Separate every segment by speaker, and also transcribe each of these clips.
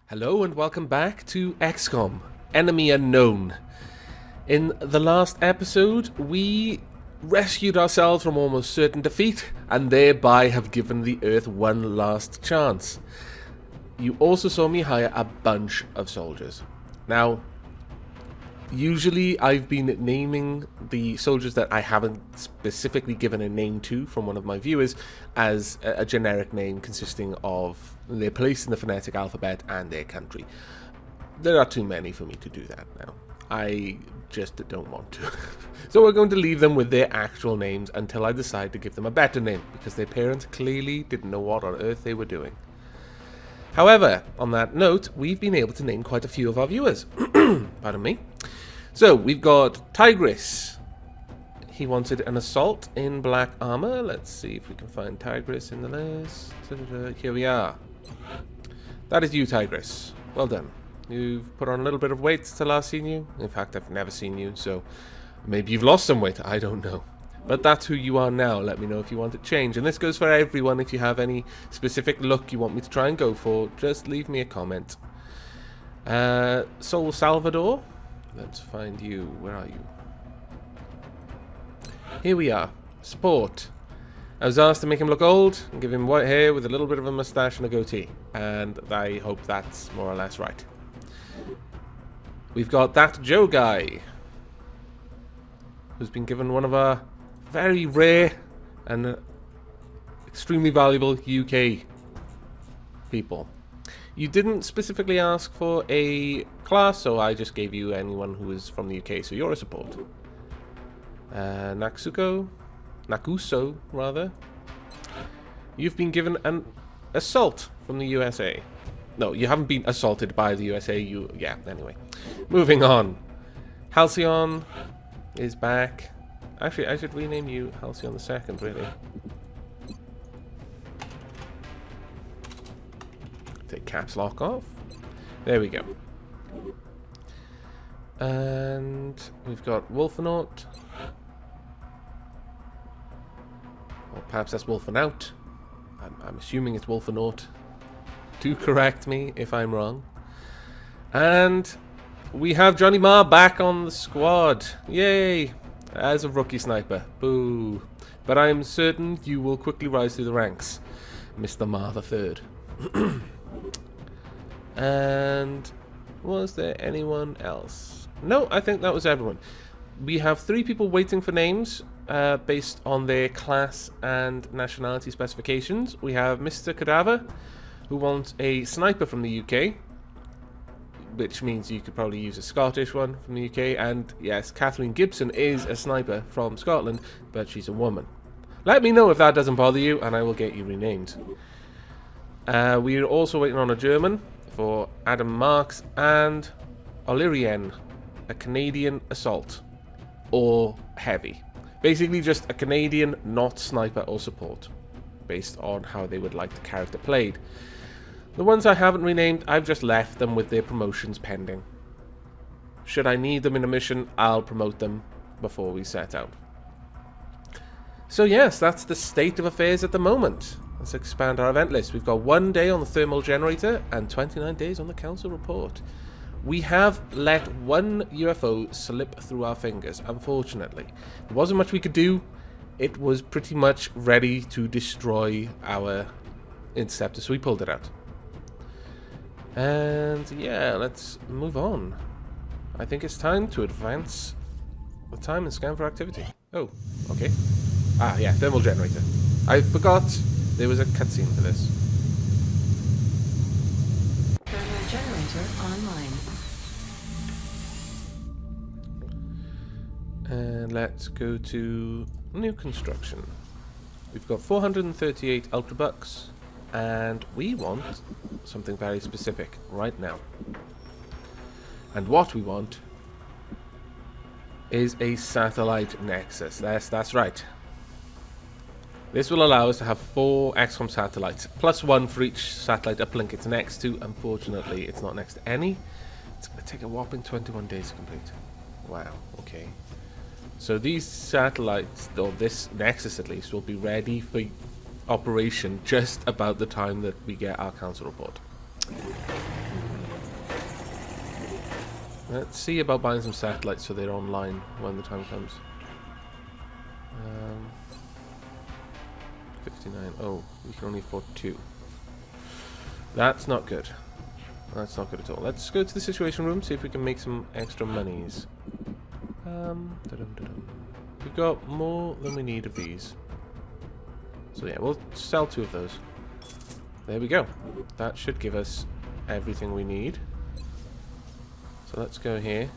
Speaker 1: Hello and welcome back to XCOM, Enemy Unknown. In the last episode, we rescued ourselves from almost certain defeat, and thereby have given the Earth one last chance. You also saw me hire a bunch of soldiers. Now, usually I've been naming the soldiers that I haven't specifically given a name to from one of my viewers as a generic name consisting of their place in the phonetic alphabet and their country. There are too many for me to do that now. I just don't want to. So we're going to leave them with their actual names until I decide to give them a better name, because their parents clearly didn't know what on earth they were doing. However, on that note, we've been able to name quite a few of our viewers. Pardon me. So, we've got Tigris. He wanted an assault in black armor. Let's see if we can find Tigris in the list. Here we are. That is you, Tigris. Well done. You've put on a little bit of weight since I last seen you. In fact, I've never seen you, so maybe you've lost some weight. I don't know. But that's who you are now. Let me know if you want to change. And this goes for everyone. If you have any specific look you want me to try and go for, just leave me a comment. Soul Salvador. Let's find you. Where are you? Here we are. Sport. I was asked to make him look old and give him white hair with a little bit of a mustache and a goatee. And I hope that's more or less right. We've got that Joe guy, who's been given one of our very rare and extremely valuable UK people. You didn't specifically ask for a class, so I just gave you anyone who is from the UK, so you're a support. Nakuso, rather. You've been given an assault from the USA. No, you haven't been assaulted by the USA, yeah, anyway. Moving on. Halcyon is back. Actually, I should rename you Halcyon the Second, really. Take caps lock off. There we go. And we've got Wolfenaut. Or perhaps that's Wolfenaut. I'm assuming it's Wolfenaut. Do correct me if I'm wrong. And we have Johnny Marr back on the squad. Yay! As a rookie sniper. Boo. But I'm certain you will quickly rise through the ranks, Mr. Marr the Third. And was there anyone else? No, I think that was everyone. We have 3 people waiting for names based on their class and nationality specifications. We have Mr. Cadaver, who wants a sniper from the UK, which means you could probably use a Scottish one from the UK. And yes, Catherine Gibson is a sniper from Scotland, but she's a woman. Let me know if that doesn't bother you, and I will get you renamed. We're also waiting on a German for Adam Marks, and Olyrien, a Canadian assault or heavy. Basically just a Canadian, not sniper or support, based on how they would like the character played. The ones I haven't renamed, I've just left them with their promotions pending. Should I need them in a mission, I'll promote them before we set out. So yes, that's the state of affairs at the moment. Let's expand our event list. We've got 1 day on the thermal generator and 29 days on the council report. We have let one UFO slip through our fingers, unfortunately. There wasn't much we could do. It was pretty much ready to destroy our interceptor, so we pulled it out. And yeah, let's move on. I think it's time to advance the time and scan for activity. Oh, okay. Ah, yeah, thermal generator. I forgot there was a cutscene for this.
Speaker 2: Thermal generator online.
Speaker 1: And let's go to new construction. We've got 438 Ultrabucks, and we want something very specific right now. And what we want is a satellite nexus. That's right. This will allow us to have 4 XCOM satellites, plus 1 for each satellite uplink it's next to. Unfortunately, it's not next to any. It's going to take a whopping 21 days to complete. Wow, okay. So these satellites, or this nexus at least, will be ready for operation just about the time that we get our council report. Let's see about buying some satellites so they're online when the time comes. 59. Oh, we can only afford 2. That's not good. That's not good at all. Let's go to the situation room, see if we can make some extra monies. We've got more than we need of these. So yeah, we'll sell 2 of those. There we go. That should give us everything we need. So let's go here.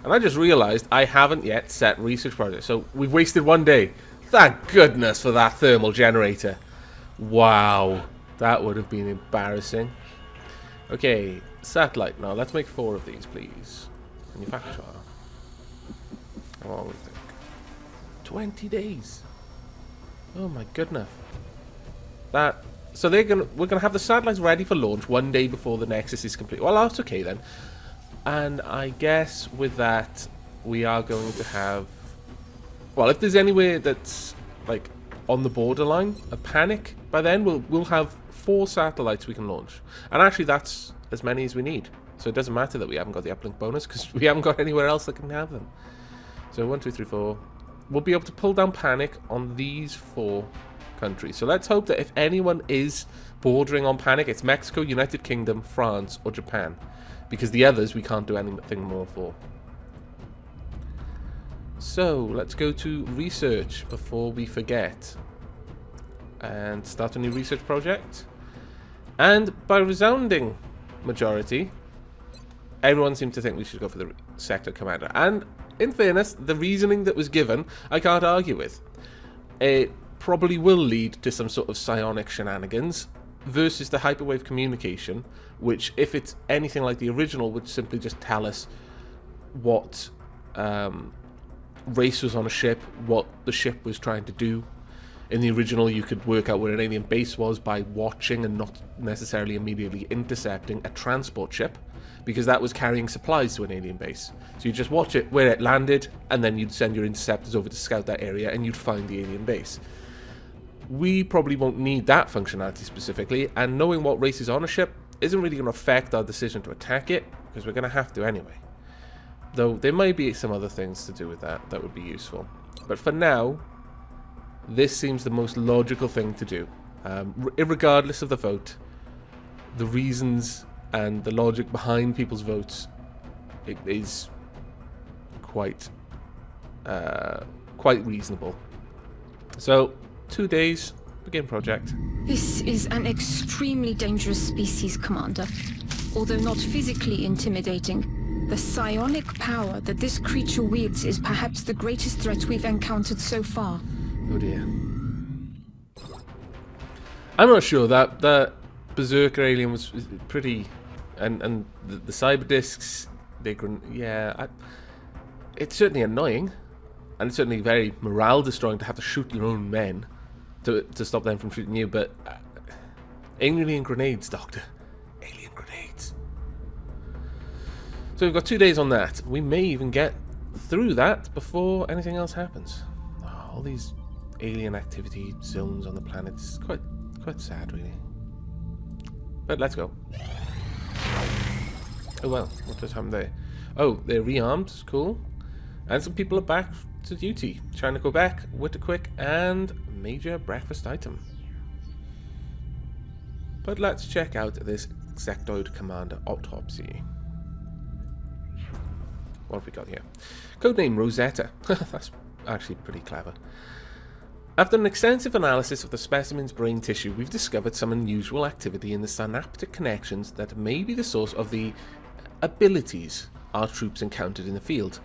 Speaker 1: And I just realized I haven't yet set research project. So we've wasted 1 day. Thank goodness for that thermal generator. Wow. That would have been embarrassing. Okay, satellite. Now let's make 4 of these, please. Manufacture. How long will it take? 20 days. Oh my goodness. That. So we're gonna have the satellites ready for launch 1 day before the Nexus is complete. Well, that's okay then. And I guess with that, we are going to have. Well, if there's anywhere that's like on the borderline of panic, by then we'll have 4 satellites we can launch. And actually, that's as many as we need. So it doesn't matter that we haven't got the uplink bonus because we haven't got anywhere else that can have them. So 1, 2, 3, 4. We'll be able to pull down panic on these 4 countries. So let's hope that if anyone is bordering on panic, it's Mexico, United Kingdom, France, or Japan. Because the others we can't do anything more for. So let's go to research before we forget. And start a new research project. And by resounding majority, everyone seemed to think we should go for the sector commander. And in fairness, the reasoning that was given, I can't argue with. It probably will lead to some sort of psionic shenanigans versus the hyperwave communication, which, if it's anything like the original, would simply just tell us what race was on a ship, what the ship was trying to do. In the original, you could work out where an alien base was by watching and not necessarily immediately intercepting a transport ship, because that was carrying supplies to an alien base. So you just watch it where it landed, and then you'd send your interceptors over to scout that area, and you'd find the alien base. We probably won't need that functionality specifically, and knowing what race is on a ship isn't really going to affect our decision to attack it, because we're going to have to anyway. Though there might be some other things to do with that that would be useful. But for now, this seems the most logical thing to do. Irregardless of the vote, the reasons and the logic behind people's votes, it is quite reasonable. So, 2 days, begin project.
Speaker 3: This is an extremely dangerous species, Commander. Although not physically intimidating, the psionic power that this creature wields is perhaps the greatest threat we've encountered so far.
Speaker 1: Oh dear. I'm not sure that Berserker alien was pretty, and the cyber discs, it's certainly annoying, and it's certainly very morale destroying to have to shoot your own men to stop them from shooting you. But alien grenades, Doctor, alien grenades. So we've got 2 days on that. We may even get through that before anything else happens. Oh, all these alien activity zones on the planet is quite sad, really. But let's go. Oh well, what just happened there? Oh, they're rearmed, cool. And some people are back to duty. Trying to go back, with a quick and major breakfast item. But let's check out this Sectoid Commander Autopsy. What have we got here? Codename Rosetta. That's actually pretty clever. After an extensive analysis of the specimen's brain tissue, we've discovered some unusual activity in the synaptic connections that may be the source of the abilities our troops encountered in the field.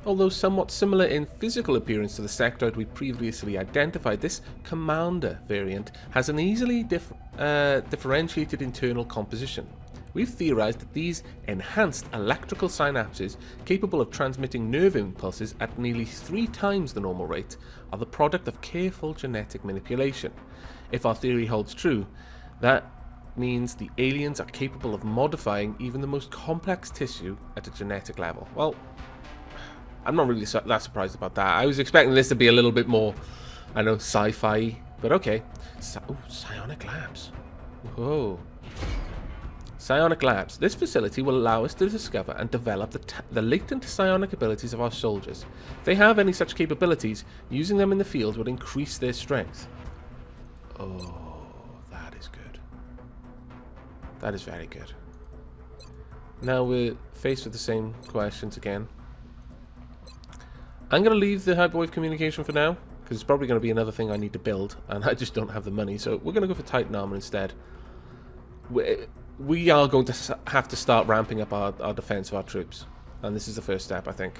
Speaker 1: Although somewhat similar in physical appearance to the sectoid we previously identified, this Commander variant has an easily differentiated internal composition. We've theorized that these enhanced electrical synapses, capable of transmitting nerve impulses at nearly 3 times the normal rate, are the product of careful genetic manipulation. If our theory holds true, that means the aliens are capable of modifying even the most complex tissue at a genetic level. Well, I'm not really that surprised about that. I was expecting this to be a little bit more, I know, sci-fi, but okay. Oh, psionic labs. Whoa. Psionic Labs. This facility will allow us to discover and develop the latent psionic abilities of our soldiers. If they have any such capabilities, using them in the field would increase their strength. Oh, that is good. That is very good. Now we're faced with the same questions again. I'm going to leave the hyperwave communication for now, because it's probably going to be another thing I need to build, and I just don't have the money, so we're going to go for Titan armor instead. We are going to have to start ramping up our defense of our troops, and this is the first step, I think.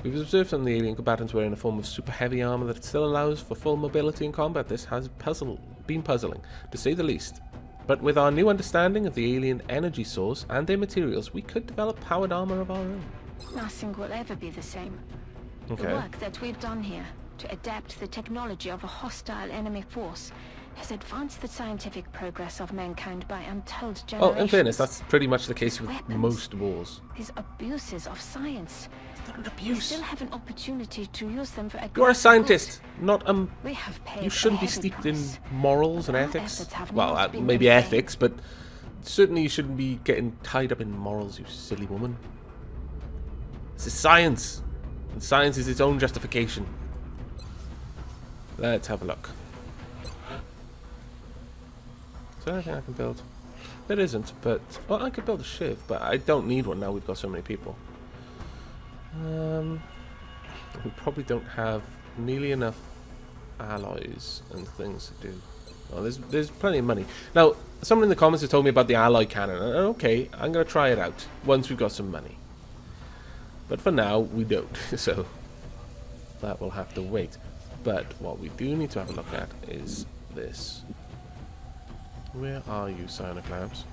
Speaker 1: We've observed some of the alien combatants wearing a form of super heavy armor that still allows for full mobility in combat. This has been puzzling, to say the least. But with our new understanding of the alien energy source and their materials, we could develop powered armor of our own.
Speaker 3: Nothing will ever be the same.
Speaker 1: Okay.
Speaker 3: The work that we've done here to adapt the technology of a hostile enemy force has advanced the scientific progress of mankind by untold generations.
Speaker 1: Well, in fairness, that's pretty much the case with
Speaker 3: Weapons.
Speaker 1: most wars.
Speaker 3: These abuses of science.
Speaker 1: It's not an
Speaker 3: We
Speaker 1: abuse.
Speaker 3: still have an opportunity to use them for a
Speaker 1: You're a
Speaker 3: greater
Speaker 1: scientist, not
Speaker 3: We have paid
Speaker 1: You shouldn't
Speaker 3: a
Speaker 1: be
Speaker 3: heavy
Speaker 1: steeped in
Speaker 3: price.
Speaker 1: morals and
Speaker 3: Our
Speaker 1: ethics.
Speaker 3: efforts have
Speaker 1: Well,
Speaker 3: not been
Speaker 1: maybe
Speaker 3: in vain.
Speaker 1: ethics, but certainly you shouldn't be getting tied up in morals, you silly woman. This is science, and science is its own justification. Let's have a look. Is there anything I can build? There isn't, but... Well, I could build a shiv, but I don't need one now we've got so many people. We probably don't have nearly enough alloys and things to do. Oh, there's plenty of money. Now, someone in the comments has told me about the alloy cannon. Okay, I'm going to try it out once we've got some money. But for now, we don't. So, that will have to wait. But what we do need to have a look at is this. Where are you, Psionic Labs?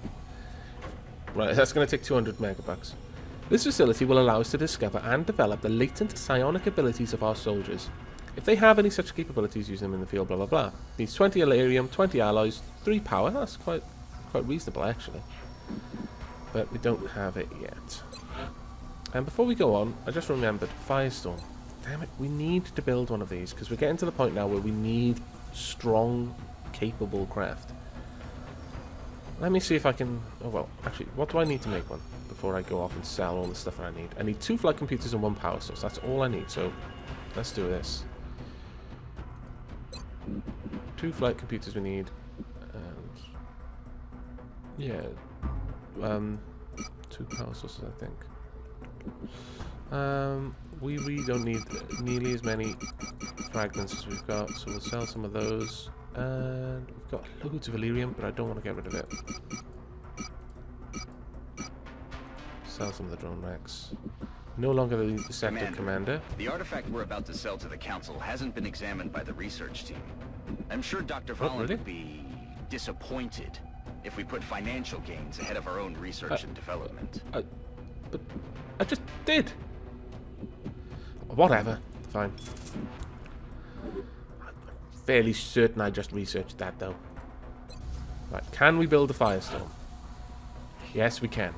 Speaker 1: Right, that's going to take 200 megabucks. This facility will allow us to discover and develop the latent psionic abilities of our soldiers. If they have any such capabilities, use them in the field, blah blah blah. Needs 20 Elarium, 20 alloys, 3 power. That's quite reasonable, actually. But we don't have it yet. And before we go on, I just remembered Firestorm. Damn it, we need to build one of these, because we're getting to the point now where we need strong, capable craft. Let me see if I can... Oh, well, actually, what do I need to make one before I go off and sell all the stuff that I need? I need 2 flight computers and 1 power source. That's all I need, so let's do this. 2 flight computers we need. And... yeah. 2 power sources, I think. We really don't need nearly as many fragments as we've got, so we'll sell some of those. And we've got loads of Elarium, but I don't want to get rid of it. Sell some of the drone racks. No longer the Deceptive Commander.
Speaker 4: The artifact we're about to sell to the Council hasn't been examined by the research team. I'm sure Dr. Volland
Speaker 1: really?
Speaker 4: would be disappointed if we put financial gains ahead of our own research and development.
Speaker 1: But I just did. Whatever. Fine. Fairly certain I just researched that, though. Right, can we build a Firestorm? Yes, we can.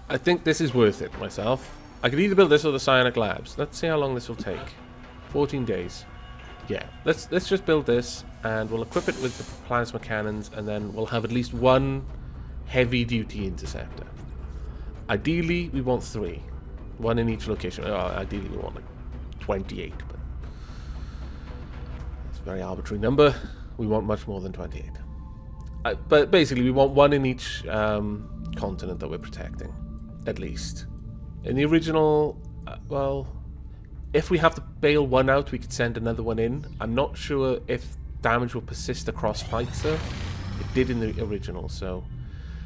Speaker 1: I think this is worth it myself. I could either build this or the Psionic Labs. Let's see how long this will take. 14 days. Yeah, let's just build this, and we'll equip it with the plasma cannons, and then we'll have at least 1 heavy-duty interceptor. Ideally, we want 3. 1 in each location. Oh, ideally, we want like 28, but it's a very arbitrary number. We want much more than 28. But basically, we want 1 in each continent that we're protecting, at least. In the original, well, if we have to bail 1 out, we could send another 1 in. I'm not sure if damage will persist across fights, though. It did in the original, so...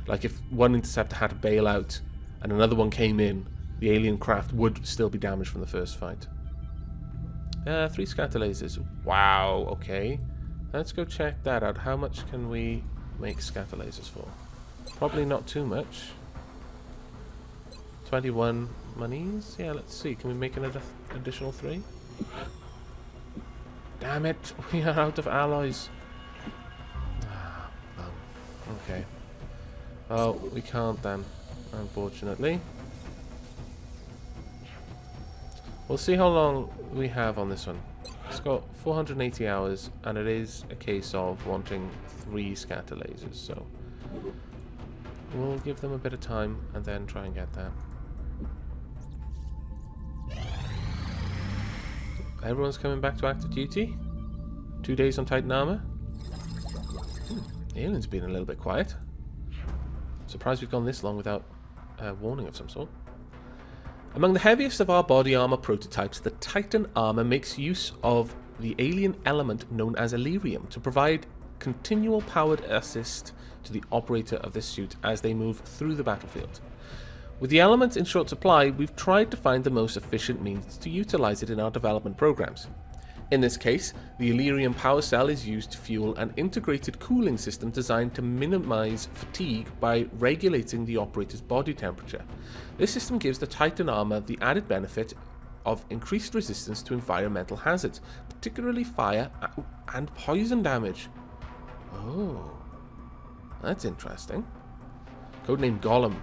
Speaker 1: like, if 1 interceptor had to bail out and another 1 came in, the alien craft would still be damaged from the first fight. 3 scatter lasers. Wow, okay. Let's go check that out. How much can we make scatter lasers for? Probably not too much. 21 monies? Yeah, let's see. Can we make another additional 3? Damn it, we are out of alloys. Okay. Oh, we can't then, unfortunately. We'll see how long we have on this one. It's got 480 hours, and it is a case of wanting 3 scatter lasers, so we'll give them a bit of time and then try and get that. Everyone's coming back to active duty. 2 days on Titan armor. The alien's been a little bit quiet. Surprised we've gone this long without a warning of some sort. Among the heaviest of our body armor prototypes, the Titan armor makes use of the alien element known as Elerium to provide continual powered assist to the operator of this suit as they move through the battlefield. With the element in short supply, we've tried to find the most efficient means to utilize it in our development programs. In this case, the Elerium power cell is used to fuel an integrated cooling system designed to minimize fatigue by regulating the operator's body temperature. This system gives the Titan armor the added benefit of increased resistance to environmental hazards, particularly fire and poison damage. Oh, that's interesting. Codename Golem.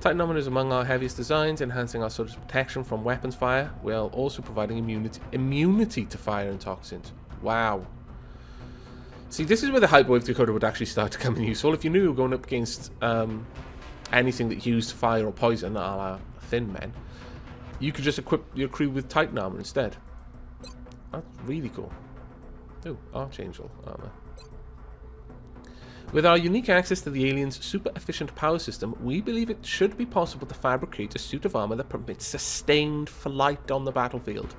Speaker 1: Titan armor is among our heaviest designs, enhancing our soldier's protection from weapons fire, while also providing immunity to fire and toxins. Wow. See, this is where the Hyperwave decoder would actually start to come in useful. If you knew you were going up against anything that used fire or poison, a la Thin Men, you could just equip your crew with Titan armor instead. That's really cool. Oh, Archangel armor. With our unique access to the alien's super efficient power system, we believe it should be possible to fabricate a suit of armor that permits sustained flight on the battlefield.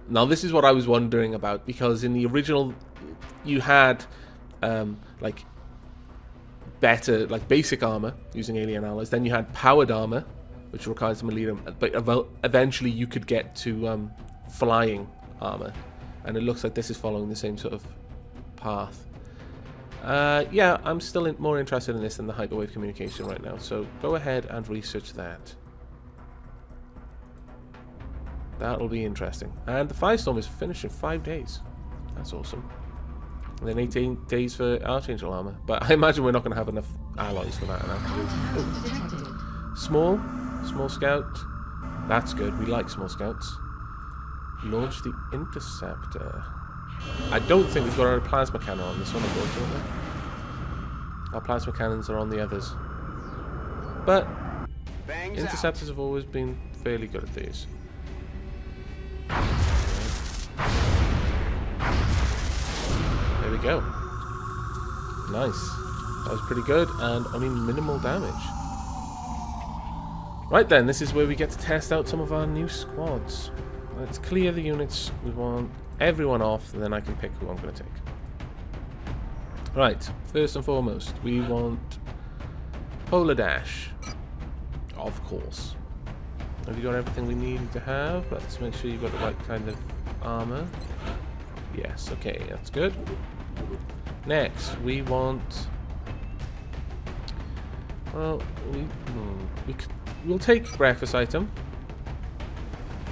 Speaker 1: Now, this is what I was wondering about, because in the original, you had like better, like basic armor using alien alloys. Then you had powered armor, which requires some Elerium, but eventually you could get to flying armor, and it looks like this is following the same sort of path. Yeah, I'm still more interested in this than the hyperwave communication right now, so go ahead and research that. That'll be interesting. And the Firestorm is finished in 5 days. That's awesome. And then 18 days for Archangel armor. But I imagine we're not going to have enough alloys for that. Small scout. That's good. We like small scouts. Launch the Interceptor. I don't think we've got our plasma cannon on this one, unfortunately. Our plasma cannons are on the others. But
Speaker 4: Bangs
Speaker 1: interceptors have always been fairly good at these. There we go. Nice. That was pretty good, and only minimal damage. Right then, this is where we get to test out some of our new squads. Let's clear the units. We want everyone off, and then I can pick who I'm going to take. Right, first and foremost, we want Polar Dash. Of course. Have you got everything we need to have? Let's make sure you've got the right kind of armor. Yes, okay, that's good. Next, we want... Well, we'll take breakfast item.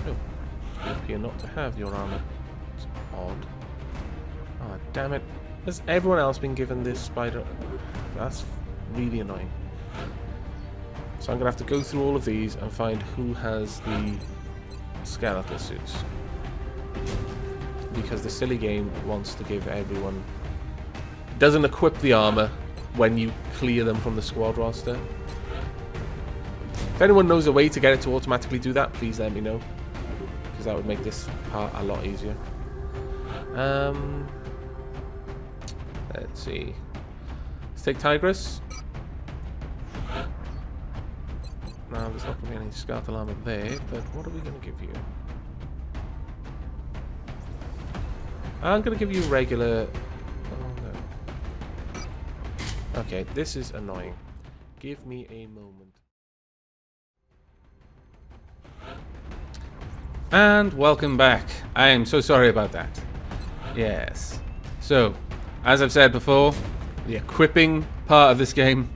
Speaker 1: Oh, you appear not to have your armor. It's odd. Ah, damn it. Has everyone else been given this spider? That's really annoying. So I'm going to have to go through all of these and find who has the skeletal suits. Because the silly game wants to give everyone... doesn't equip the armor when you clear them from the squad roster. If anyone knows a way to get it to automatically do that, please let me know. Because that would make this part a lot easier. Let's see. Let's take Tigress. Now, there's not going to be any skeletal armor there, but what are we going to give you? I'm going to give you regular... Oh, no. Okay, this is annoying. Give me a moment.
Speaker 5: And welcome back. I am so sorry about that. Yes. So, as I've said before, the equipping part of this game,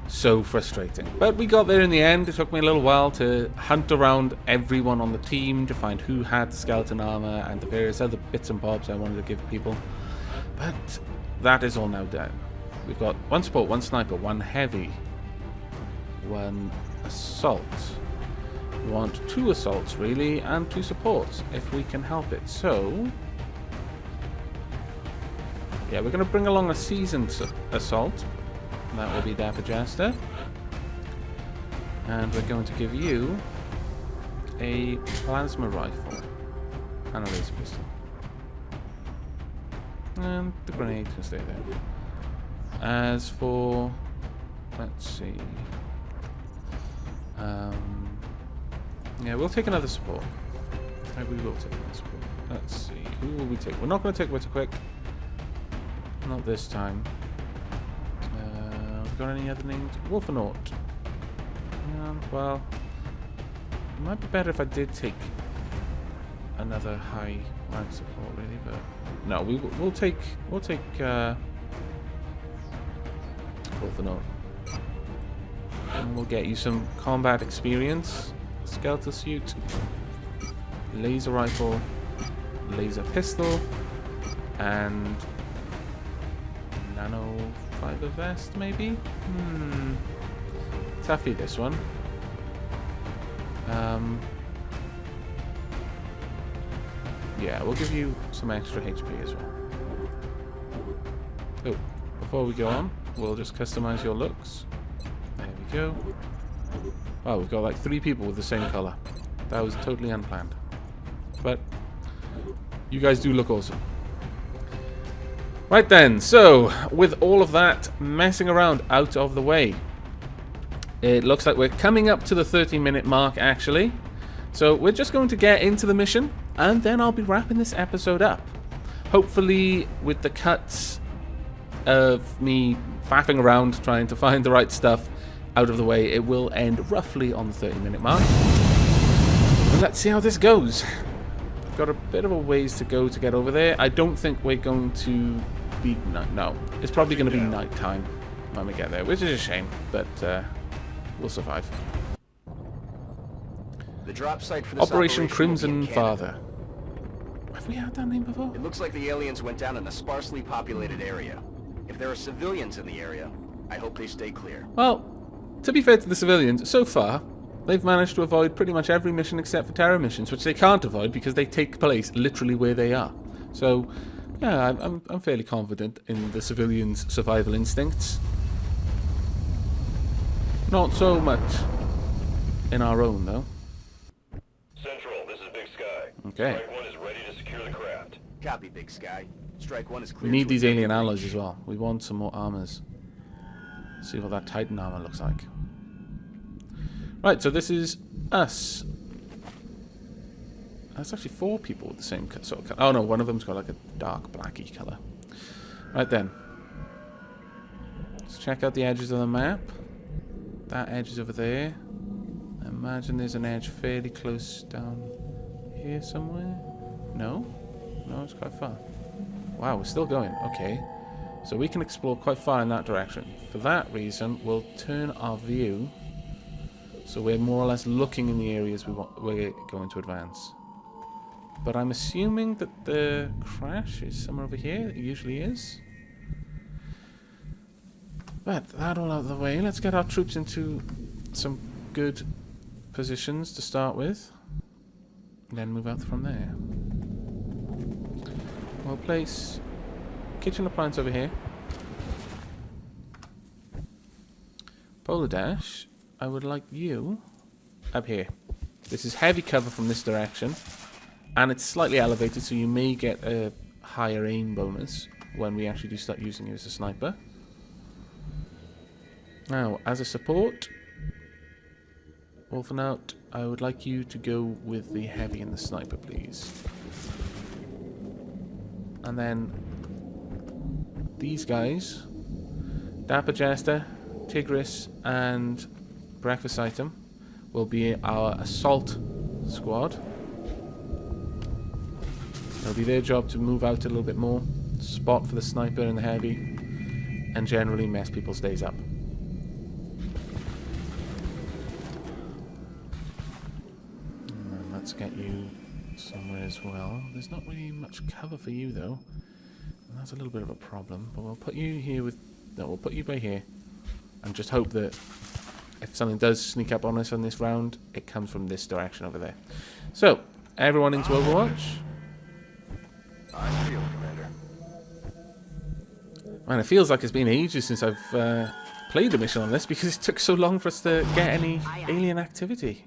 Speaker 5: so frustrating. But we got there in the end. It took me a little while to hunt around everyone on the team to find who had skeleton armor and the various other bits and bobs I wanted to give people. But that is all now done. We've got 1 support, 1 sniper, 1 heavy, 1 assault, We want 2 assaults, really, and 2 supports, if we can help it. So, yeah, we're going to bring along a seasoned assault. That will be Dapper Jester. And we're going to give you a plasma rifle and a laser pistol. And the grenade can stay there. As for, let's see. Yeah, we'll take another support. We will take another support. Let's see. Who will we take? We're not going to take Witter Quick. Not this time. Have we got any other names? Wolfenaut. Well, it might be better if I did take another high rank support, really. But no, we'll take Wolfenaut. And we'll get you some combat experience. Skeletal suit, laser rifle, laser pistol, and nano fiber vest, maybe? Toughy, this one. Yeah, we'll give you some extra HP as well. Oh, before we go on, we'll just customize your looks. There we go. Oh, we've got like 3 people with the same color. That was totally unplanned. But you guys do look awesome. Right then, so with all of that messing around out of the way, it looks like we're coming up to the 30-minute mark, actually. So we're just going to get into the mission, and then I'll be wrapping this episode up. Hopefully with the cuts of me faffing around trying to find the right stuff out of the way, it will end roughly on the 30-minute mark. And let's see how this goes. We've got a bit of a ways to go to get over there. I don't think we're going to be... No, it's probably going to be night time when we get there, which is a shame, but we'll survive.
Speaker 4: The drop site for this
Speaker 5: Operation
Speaker 4: will be
Speaker 5: Crimson
Speaker 4: in Canada.
Speaker 5: Father. Have we had that name before?
Speaker 4: It looks like the aliens went down in a sparsely populated area. If there are civilians in the area, I hope they stay clear.
Speaker 5: Well, to be fair to the civilians, so far, they've managed to avoid pretty much every mission except for terror missions, which they can't avoid because they take place literally where they are. So, yeah, I'm fairly confident in the civilians' survival instincts. Not so much in our own, though.
Speaker 6: Central, this is Big Sky.
Speaker 5: Okay.
Speaker 6: Strike 1 is ready to secure the craft.
Speaker 4: Copy, Big Sky. Strike 1 is clear.
Speaker 5: We need
Speaker 4: to
Speaker 5: these
Speaker 4: engage.
Speaker 5: alien alloys as well. We want some more armors. See what that Titan armor looks like. Right, so this is us. That's actually 4 people with the same sort of color. Oh no, one of them's got like a dark blacky color. Right then. Let's check out the edges of the map. That edge is over there. I imagine there's an edge fairly close down here somewhere. No? No, it's quite far. Wow, we're still going. Okay. So we can explore quite far in that direction. For that reason, we'll turn our view so we're more or less looking in the areas we're going to advance. But I'm assuming that the crash is somewhere over here. It usually is. But that all out of the way, let's get our troops into some good positions to start with. And then move out from there. We'll place kitchen appliance over here. Polar Dash, I would like you up here. This is heavy cover from this direction, and it's slightly elevated, so you may get a higher aim bonus when we actually do start using you as a sniper. Now, as a support, Wolfenaut, I would like you to go with the heavy and the sniper, please. And then these guys, Dapper Jester, Tigris, and Breakfast Item, will be our assault squad. It'll be their job to move out a little bit more, spot for the sniper and the heavy, and generally mess people's days up. And let's get you somewhere as well. There's not really much cover for you though. And that's a little bit of a problem. But we'll put you here with... No, we'll put you by here. And just hope that if something does sneak up on us on this round, it comes from this direction over there. So, everyone into Overwatch.
Speaker 4: I feel, Commander.
Speaker 5: Man, it feels like it's been ages since I've played a mission on this because it took so long for us to get any alien activity.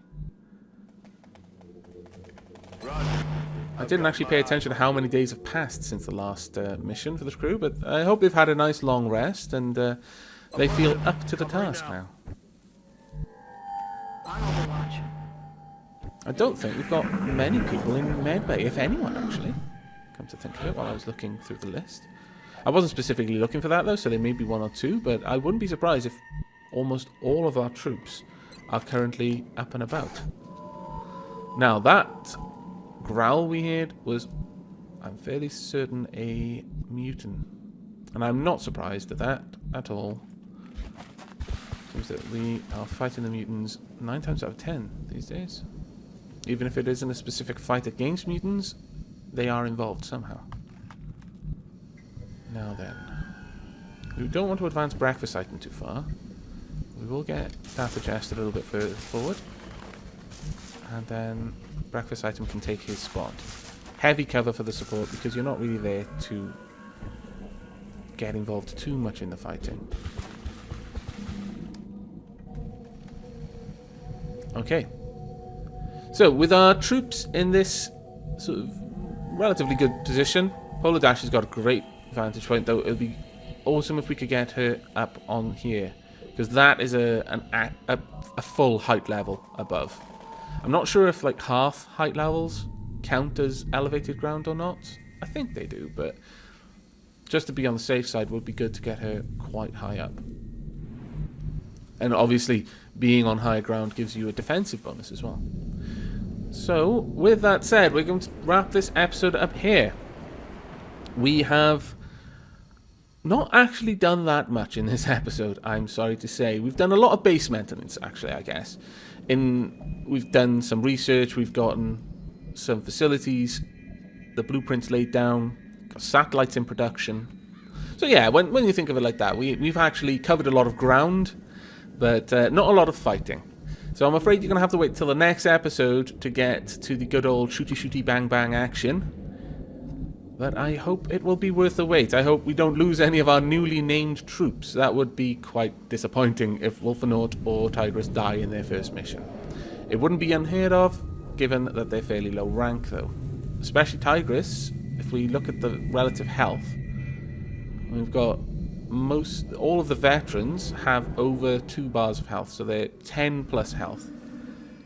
Speaker 5: I didn't actually pay attention to how many days have passed since the last mission for the crew, but I hope they've had a nice long rest and they feel up to the task now.
Speaker 2: On Overwatch.
Speaker 5: I don't think we've got many people in medbay, if anyone actually. Come to think of it, while I was looking through the list. I wasn't specifically looking for that though, so there may be one or two, but I wouldn't be surprised if almost all of our troops are currently up and about. Now that growl we heard was, I'm fairly certain, a mutant. And I'm not surprised at that at all. Seems that we are fighting the mutants 9 times out of 10 these days. Even if it isn't a specific fight against mutants, they are involved somehow. Now then, we don't want to advance breakfast item too far. We will get that adjusted a little bit further forward. And then breakfast item can take his spot. Heavy cover for the support because you're not really there to get involved too much in the fighting. Okay. So with our troops in this sort of relatively good position, Polar Dash has got a great vantage point, though it would be awesome if we could get her up on here, because that is a full height level above. I'm not sure if like half height levels count as elevated ground or not. I think they do, but just to be on the safe side would be good to get her quite high up. And obviously being on higher ground gives you a defensive bonus as well. So with that said, we're going to wrap this episode up here. We have not actually done that much in this episode, I'm sorry to say. We've done a lot of base maintenance, actually, I guess. We've done some research, we've gotten some facilities, the blueprints laid down, got satellites in production. So yeah, when you think of it like that, we've actually covered a lot of ground, but not a lot of fighting. So I'm afraid you're going to have to wait till the next episode to get to the good old shooty bang bang action. But I hope it will be worth the wait. I hope we don't lose any of our newly named troops. That would be quite disappointing if Wolfenaut or Tigress die in their first mission. It wouldn't be unheard of, given that they're fairly low rank though. Especially Tigress, if we look at the relative health. We've got all of the veterans have over 2 bars of health, so they're 10 plus health.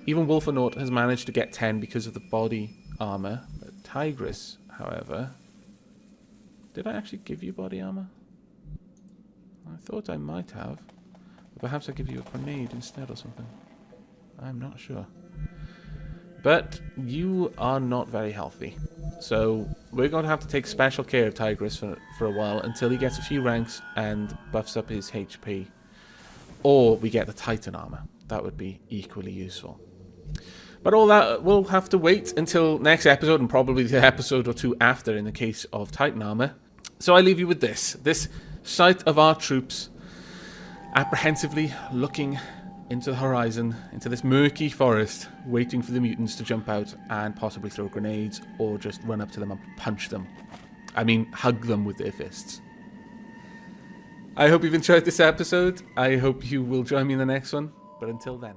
Speaker 5: Even Wolfenaut has managed to get 10 because of the body armor. But Tigress, however... Did I actually give you body armor? I thought I might have. But perhaps I give you a grenade instead or something. I'm not sure. But you are not very healthy. So we're going to have to take special care of Tigress for a while until he gets a few ranks and buffs up his HP. Or we get the Titan armor. That would be equally useful. But all that will have to wait until next episode, and probably the episode or two after in the case of Titan armor. So I leave you with this sight of our troops apprehensively looking into the horizon, into this murky forest, waiting for the mutants to jump out and possibly throw grenades or just run up to them and punch them. I mean, hug them with their fists. I hope you've enjoyed this episode. I hope you will join me in the next one. But until then...